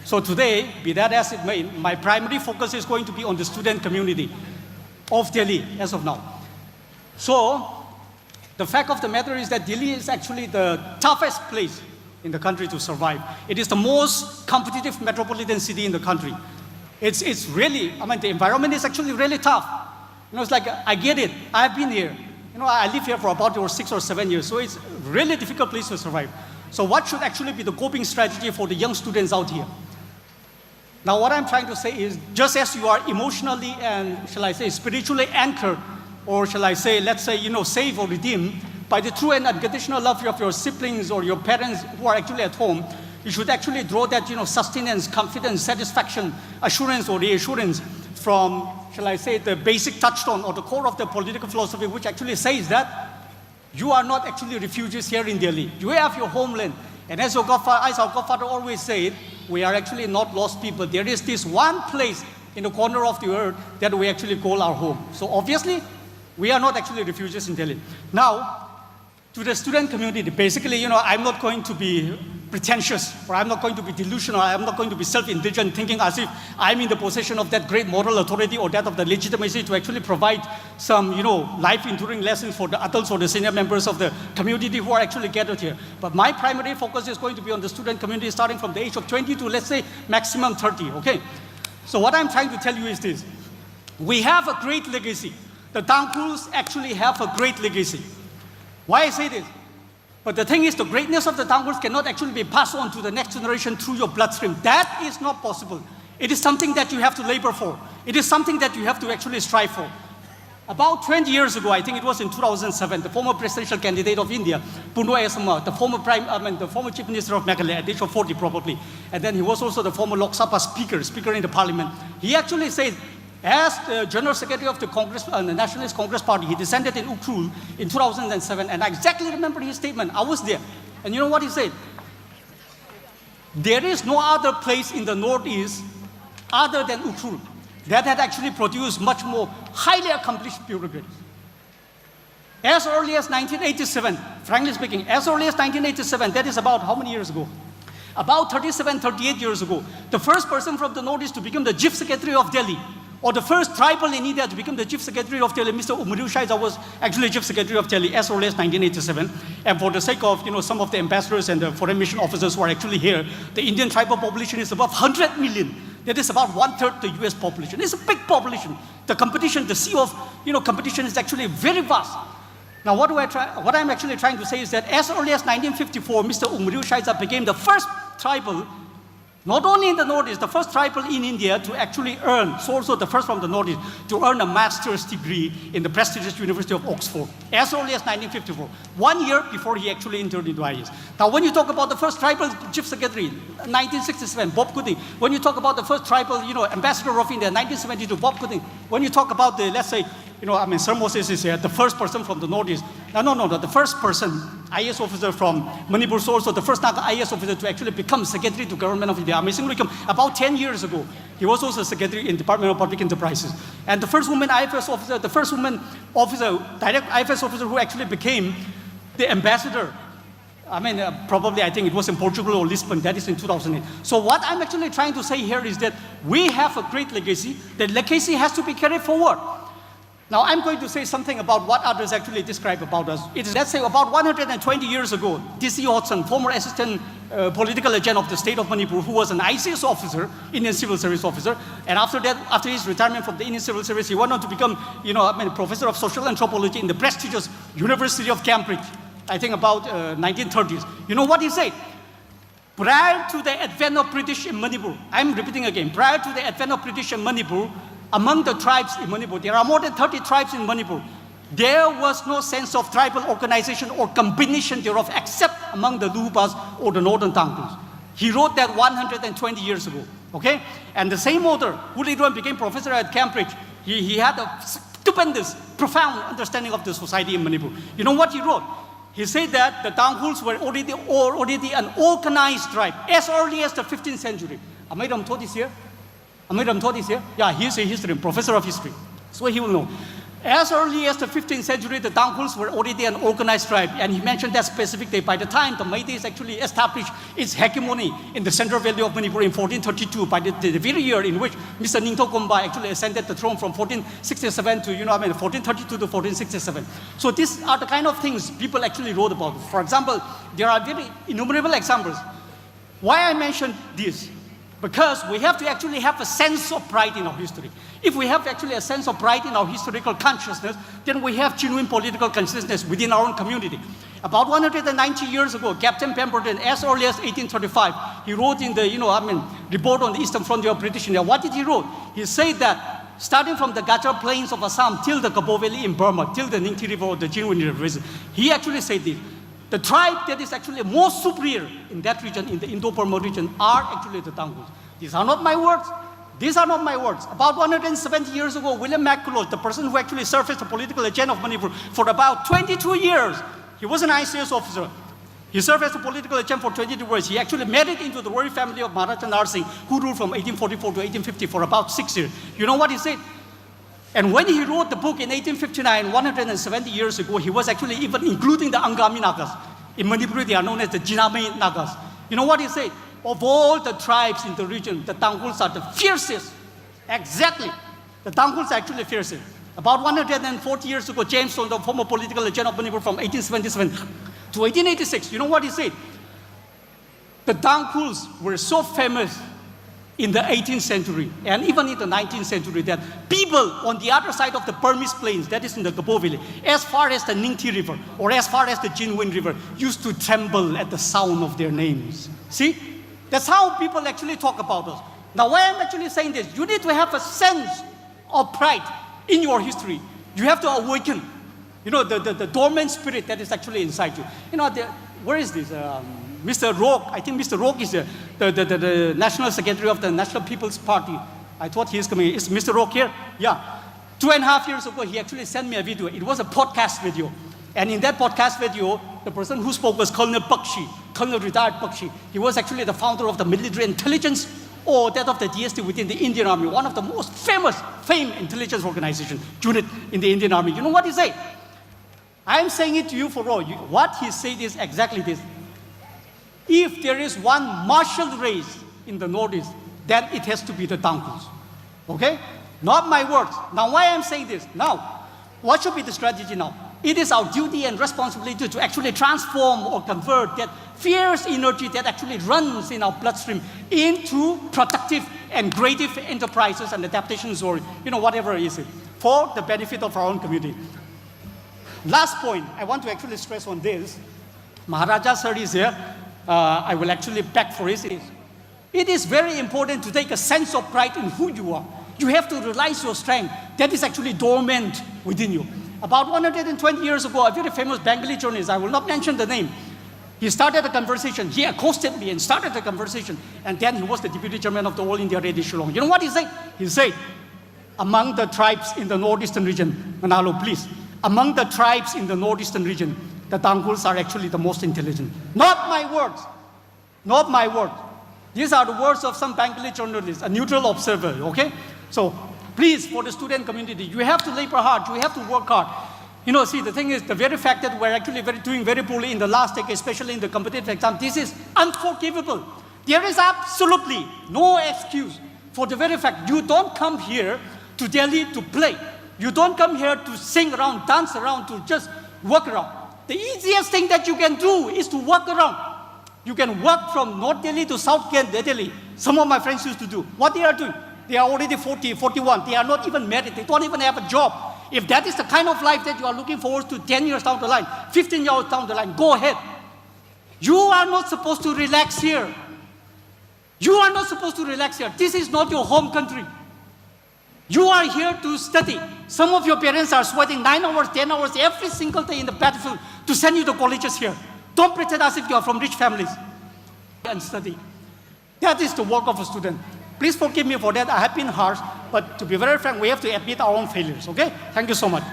So today, be that as it may, my primary focus is going to be on the student community of Delhi as of now. So, the fact of the matter is that Delhi is actually the toughest place in the country to survive. It is the most competitive metropolitan city in the country. It's really, I mean, the environment is actually really tough. You know, it's like, I get it, I've been here. You know, I live here for about 6 or 7 years, so it's a really difficult place to survive. So what should actually be the coping strategy for the young students out here? Now, what I'm trying to say is, just as you are emotionally and, shall I say, spiritually anchored, or shall I say, let's say, you know, saved or redeemed by the true and unconditional love of your siblings or your parents who are actually at home, you should actually draw that, you know, sustenance, confidence, satisfaction, assurance or reassurance from, shall I say, the basic touchstone or the core of the political philosophy, which actually says that you are not actually refugees here in Delhi. You have your homeland. And as our Godfather always said, we are actually not lost people. There is this one place in the corner of the earth that we actually call our home. So obviously, we are not actually refugees in Delhi. Now, to the student community, basically, you know, I'm not going to be pretentious, or I'm not going to be delusional, I'm not going to be self-indulgent, thinking as if I'm in the possession of that great moral authority or that of the legitimacy to actually provide some, you know, life-enduring lessons for the adults or the senior members of the community who are actually gathered here. But my primary focus is going to be on the student community starting from the age of 20 to, let's say, maximum 30, okay? So what I'm trying to tell you is this. We have a great legacy. The Tangkhuls actually have a great legacy. Why I say this? But the thing is, the greatness of the Tangkhuls cannot actually be passed on to the next generation through your bloodstream. That is not possible. It is something that you have to labor for. It is something that you have to actually strive for. About 20 years ago, I think it was in 2007, the former presidential candidate of India, Puno Esama, the former chief minister of Meghalaya, at the age of 40 probably, and then he was also the former Lok Sabha speaker in the parliament. He actually said, as the General Secretary of the the Nationalist Congress Party, he descended in Ukhrul in 2007, and I exactly remember his statement. I was there. And you know what he said? There is no other place in the Northeast other than Ukhrul that had actually produced much more highly accomplished bureaucrats. As early as 1987, frankly speaking, as early as 1987, that is about how many years ago? About 37, 38 years ago, the first person from the Northeast to become the Chief Secretary of Delhi, or the first tribal in India to become the Chief Secretary of Delhi, Mr. Umaru Shaiza was actually Chief Secretary of Delhi as early as 1987. And for the sake of, you know, some of the ambassadors and the foreign mission officers who are actually here, the Indian tribal population is above 100 million. That is about 1/3 the US population. It's a big population. The competition, the sea of, you know, competition is actually very vast. Now, what I'm actually trying to say is that as early as 1954, Mr. Umaru Shaiza became the first tribal, not only in the Northeast, the first tribal in India to actually earn, so also the first from the Northeast, to earn a master's degree in the prestigious University of Oxford, as early as 1954, 1 year before he actually entered into IRS. Now, when you talk about the first tribal chief secretary, 1967, Bob Gooding. When you talk about the first tribal, you know, ambassador of India, 1972, Bob Gooding. When you talk about the, let's say, you know, I mean, Sir Moses is here, the first person from the Northeast. No, the first person, IAS officer from Manipur, so also the first Naga IAS officer to actually become secretary to government of India. Amazingly, about 10 years ago, he was also secretary in Department of Public Enterprises. And the first woman IFS officer, the first woman officer, direct IFS officer who actually became the ambassador. I mean, probably I think it was in Portugal or Lisbon, that is in 2008. So what I'm actually trying to say here is that we have a great legacy. The legacy has to be carried forward. Now, I'm going to say something about what others actually describe about us. It is, let's say, about 120 years ago, D.C. Hodgson, former assistant political agent of the state of Manipur, who was an ICS officer, Indian Civil Service officer, and after that, after his retirement from the Indian Civil Service, he went on to become, you know, I mean, professor of social anthropology in the prestigious University of Cambridge, I think about 1930s. You know what he said? Prior to the advent of British in Manipur, I'm repeating again, prior to the advent of British in Manipur, among the tribes in Manipur, there are more than 30 tribes in Manipur. There was no sense of tribal organization or combination thereof except among the Lupas or the Northern Tangkhuls. He wrote that 120 years ago, okay? And the same author, who later on became professor at Cambridge, he had a stupendous, profound understanding of the society in Manipur. You know what he wrote? He said that the Tangkhuls were already an organized tribe as early as the 15th century. Amiram Tod is here? Amiram Tod is here? Yeah, he's a historian, professor of history. So he will know. As early as the 15th century, the Tangkhuls were already an organized tribe, and he mentioned that specifically. By the time the Meiteis actually established its hegemony in the Central Valley of Manipur in 1432, by the very year in which Mr. Ningto Komba actually ascended the throne from 1467 to, 1432 to 1467. So these are the kind of things people actually wrote about. For example, there are very innumerable examples. Why I mentioned this? Because we have to actually have a sense of pride in our history. If we have actually a sense of pride in our historical consciousness, then we have genuine political consciousness within our own community. About 190 years ago, Captain Pemberton, as early as 1835, he wrote in the, report on the Eastern Frontier of British India. What did he wrote? He said that starting from the Gachar Plains of Assam till the Kabo Valley in Burma, till the Ningti River or the Jinwin River, he actually said this. The tribe that is actually most superior in that region, in the Indo-Burma region, are actually the Tangkhuls. These are not my words. These are not my words. About 170 years ago, William McCulloch, the person who actually served as the political agent of Manipur for about 22 years, he was an ICS officer. He served as a political agent for 22 years. He actually married into the royal family of Maharaja Narsingh, who ruled from 1844 to 1850 for about 6 years. You know what he said? And when he wrote the book in 1859, 170 years ago, he was actually even including the Angami Nagas. In Manipur, they are known as the Jiname Nagas. You know what he said? Of all the tribes in the region, the Tangkhuls are the fiercest. Exactly. The Tangkhuls are actually fiercest. About 140 years ago, James Stone, the former political agent of Manipur from 1877 to 1886, you know what he said? The Tangkhuls were so famous in the 18th century and even in the 19th century that people on the other side of the Burmese plains, that is in the Kabo Valley, as far as the Ningti River or as far as the Jinwin River, used to tremble at the sound of their names. See? That's how people actually talk about us. Now, why I'm actually saying this, you need to have a sense of pride in your history. You have to awaken, the dormant spirit that is actually inside you. Where is this? Mr. Roque, I think Mr. Roque is the National Secretary of the National People's Party. I thought he is coming. Is Mr. Roque here? Yeah. 2.5 years ago, he actually sent me a video. It was a podcast video. And in that podcast video, the person who spoke was Colonel Bakshi, Colonel retired Bakshi. He was actually the founder of the military intelligence or that of the DST within the Indian Army, one of the most famed intelligence organization unit in the Indian Army. You know what he said? I am saying it to you for all. What he said is exactly this. If there is one martial race in the Northeast, then it has to be the Tangkhuls. Okay? Not my words. Now, why I'm saying this? Now, what should be the strategy now? It is our duty and responsibility to actually transform or convert that fierce energy that actually runs in our bloodstream into productive and creative enterprises and adaptations or, whatever it is, for the benefit of our own community. Last point, I want to actually stress on this. Maharaja sir is here. I will actually beg for his. It is very important to take a sense of pride in who you are. You have to realize your strength that is actually dormant within you. About 120 years ago, a very famous Bengali journalist, I will not mention the name, he started a conversation. He accosted me and started a conversation. And then he was the deputy chairman of the All India Radio Shillong. You know what he said? He said, among the tribes in the northeastern region, Manalo, please, among the tribes in the northeastern region, the Tangkhuls are actually the most intelligent. Not my words. Not my words. These are the words of some Bengali journalist, a neutral observer, okay? So, please, for the student community, you have to labor hard, you have to work hard. See, the thing is, the very fact that we're actually doing very poorly in the last decade, especially in the competitive exam, this is unforgivable. There is absolutely no excuse for the very fact you don't come here to Delhi to play. You don't come here to sing around, dance around, to just walk around. The easiest thing that you can do is to walk around. You can walk from North Delhi to South Delhi. Some of my friends used to do. What they are doing? They are already 40, 41. They are not even married. They don't even have a job. If that is the kind of life that you are looking forward to 10 years down the line, 15 years down the line, go ahead. You are not supposed to relax here. You are not supposed to relax here. This is not your home country. You are here to study. Some of your parents are sweating 9 hours, 10 hours every single day in the battlefield to send you to colleges here. Don't pretend as if you are from rich families and study. That is the work of a student. Please forgive me for that. I have been harsh, but to be very frank, we have to admit our own failures, okay? Thank you so much.